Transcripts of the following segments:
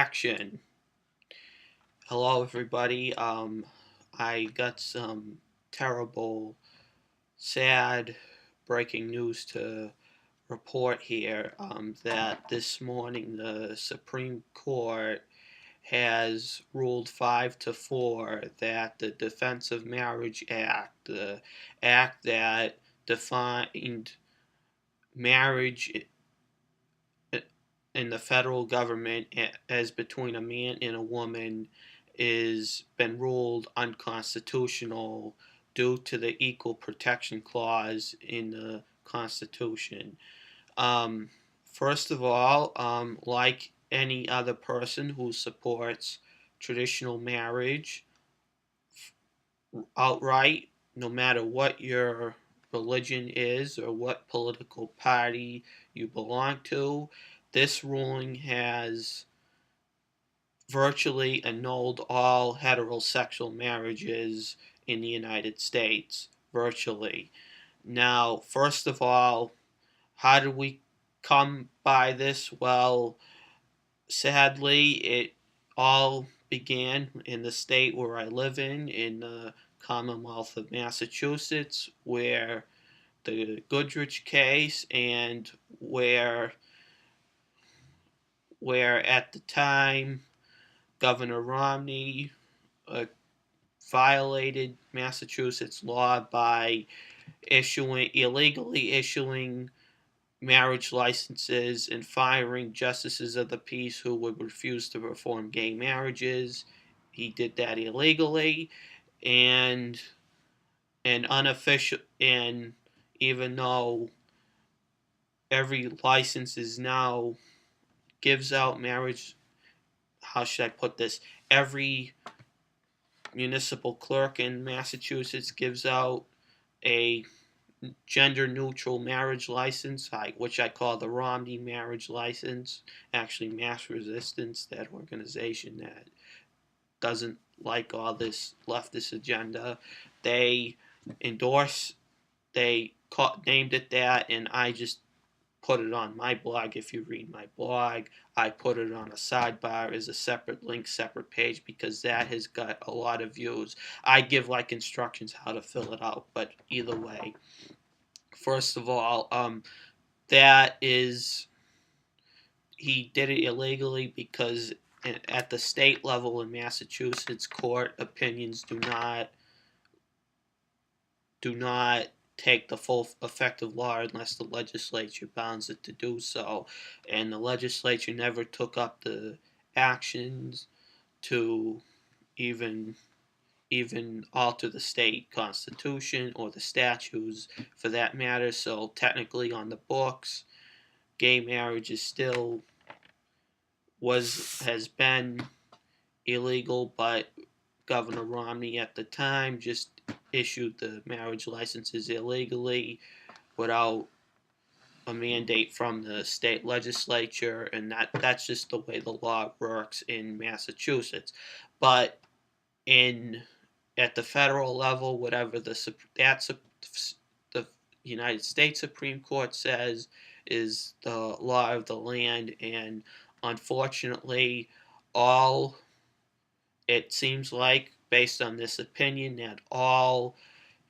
action. Hello, everybody. I got some terrible, sad breaking news to report here that this morning the Supreme Court has ruled 5-4 that the Defense of Marriage Act, the act that defined marriage in the federal government as between a man and a woman, is been ruled unconstitutional due to the Equal Protection Clause in the Constitution. Um, First of all, like any other person who supports traditional marriage outright, no matter what your religion is or what political party you belong to, this ruling has virtually annulled all heterosexual marriages in the United States. Virtually. Now, first of all, how did we come by this? Well, sadly, it all began in the state where I live in the Commonwealth of Massachusetts, where the Goodrich case and where at the time Governor Romney violated Massachusetts law by illegally issuing marriage licenses and firing justices of the peace who would refuse to perform gay marriages. He did that illegally, and unofficial, and even though every license is now gives out marriage, how should I put this? Every municipal clerk in Massachusetts gives out a gender-neutral marriage license, which I call the Romney marriage license. Actually, Mass Resistance, that organization that doesn't like all this leftist agenda, they named it that, and I just put it on my blog. If you read my blog, I put it on a sidebar as a separate link, separate page, because that has got a lot of views. I give instructions how to fill it out, but either way, first of all, that is, he did it illegally because at the state level in Massachusetts, court opinions do not take the full effect of law unless the legislature bounds it to do so, and the legislature never took up the actions to even alter the state constitution or the statutes for that matter. So technically, on the books, gay marriage is still has been illegal, but Governor Romney at the time just issued the marriage licenses illegally without a mandate from the state legislature, and that's just the way the law works in Massachusetts. But in at the federal level, whatever the United States Supreme Court says is the law of the land, and unfortunately, all it seems like, based on this opinion, that all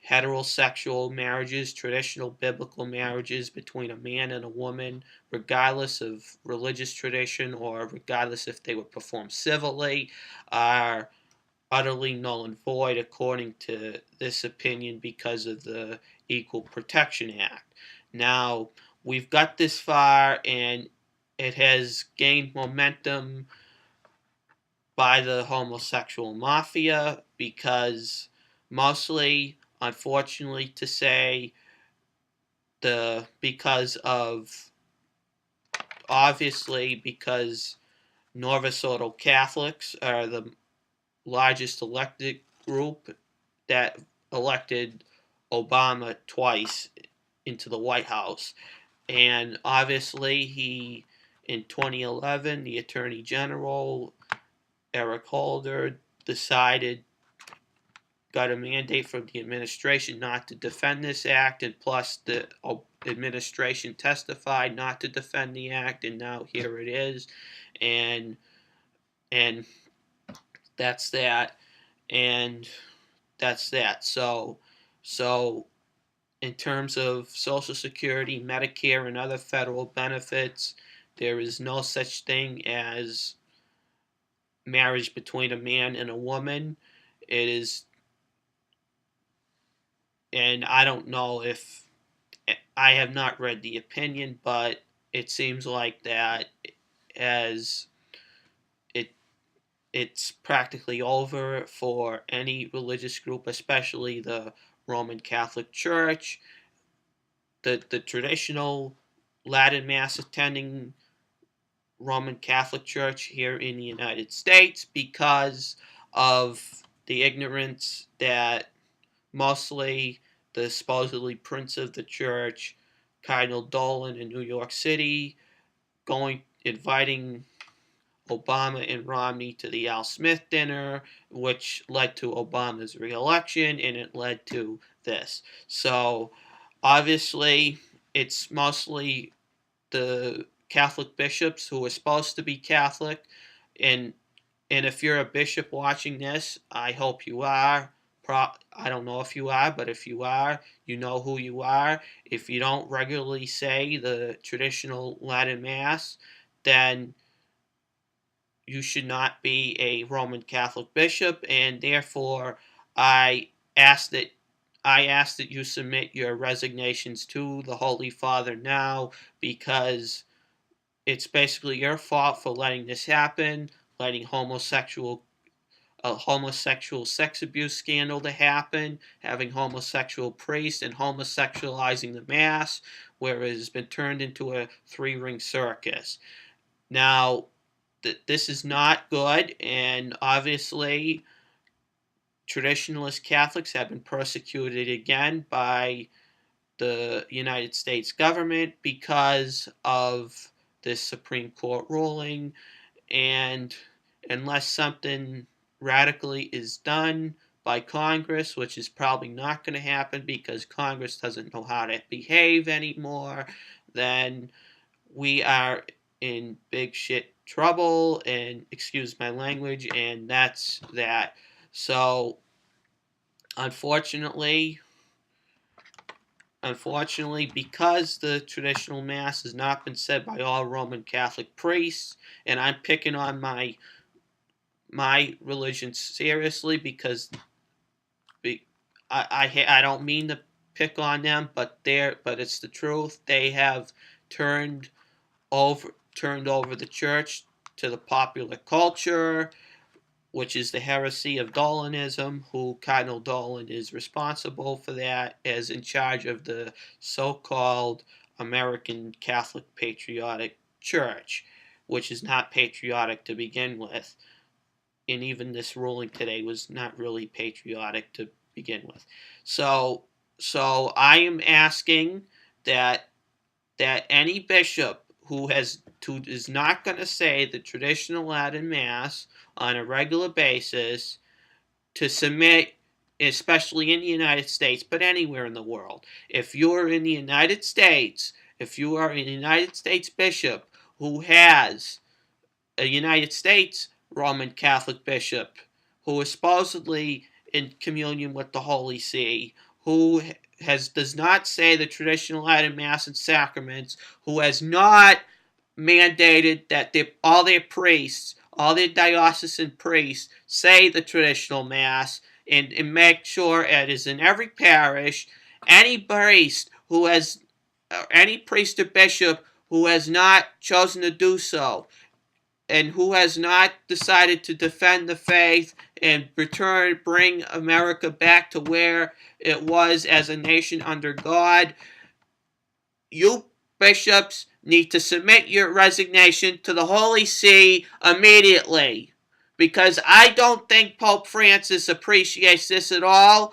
heterosexual marriages, traditional biblical marriages between a man and a woman, regardless of religious tradition or regardless if they were performed civilly, are utterly null and void according to this opinion because of the Equal Protection Act. Now, we've got this far, and it has gained momentum by the homosexual mafia because, mostly, unfortunately to say, because Novus Ordo Catholics are the largest elected group that elected Obama twice into the White House. And obviously, in 2011, the Attorney General, Eric Holder, got a mandate from the administration not to defend this act, and plus the administration testified not to defend the act, and now here it is. And and that's that, and that's that. So in terms of Social Security, Medicare, and other federal benefits, there is no such thing as marriage between a man and a woman. It is, and I don't know if I have not read the opinion, but it seems like that as it it's practically over for any religious group, especially the Roman Catholic Church, the traditional Latin Mass attending Roman Catholic Church here in the United States, because of the ignorance that mostly the supposedly prince of the church, Cardinal Dolan in New York City, inviting Obama and Romney to the Al Smith dinner, which led to Obama's reelection, and it led to this. So obviously, it's mostly the Catholic bishops who are supposed to be Catholic, and if you're a bishop watching this, I hope you are. I don't know if you are, but if you are, you know who you are. If you don't regularly say the traditional Latin Mass, then you should not be a Roman Catholic bishop, and therefore I ask that you submit your resignations to the Holy Father now, because it's basically your fault for letting this happen, letting a homosexual sex abuse scandal to happen, having homosexual priests and homosexualizing the Mass, where it has been turned into a three-ring circus. Now, this is not good, and obviously, traditionalist Catholics have been persecuted again by the United States government because of this Supreme Court ruling, and unless something radically is done by Congress, which is probably not going to happen because Congress doesn't know how to behave anymore, then we are in big shit trouble, and excuse my language, and that's that. So unfortunately, because the traditional Mass has not been said by all Roman Catholic priests, and I'm picking on my religion seriously because I don't mean to pick on them, but it's the truth. They have turned turned over the church to the popular culture, which is the heresy of Dolanism, who Cardinal Dolan is responsible for that, as in charge of the so-called American Catholic Patriotic Church, which is not patriotic to begin with. And even this ruling today was not really patriotic to begin with. So I am asking that any bishop who is not going to say the traditional Latin Mass on a regular basis to submit, especially in the United States, but anywhere in the world. If you're in the United States, if you are a United States bishop who has a United States Roman Catholic bishop who is supposedly in communion with the Holy See, who does not say the traditional Latin Mass and sacraments, who has not mandated that all their priests, all their diocesan priests, say the traditional Mass, and make sure it is in every parish. Any priest any priest or bishop who has not chosen to do so, and who has not decided to defend the faith and bring America back to where it was as a nation under God, you bishops need to submit your resignation to the Holy See immediately. Because I don't think Pope Francis appreciates this at all,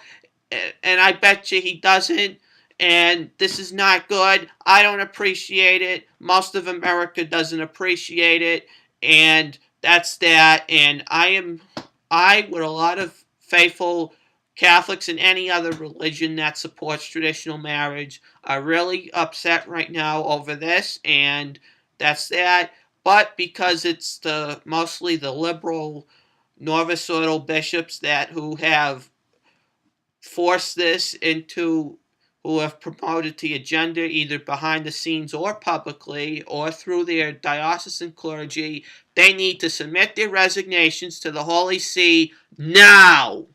and I bet you he doesn't. And this is not good. I don't appreciate it. Most of America doesn't appreciate it. And that's that. And with a lot of faithful Catholics and any other religion that supports traditional marriage, are really upset right now over this. And that's that. But because it's mostly the liberal Novus Ordo bishops who have forced this into, who have promoted the agenda either behind the scenes or publicly or through their diocesan clergy, they need to submit their resignations to the Holy See now.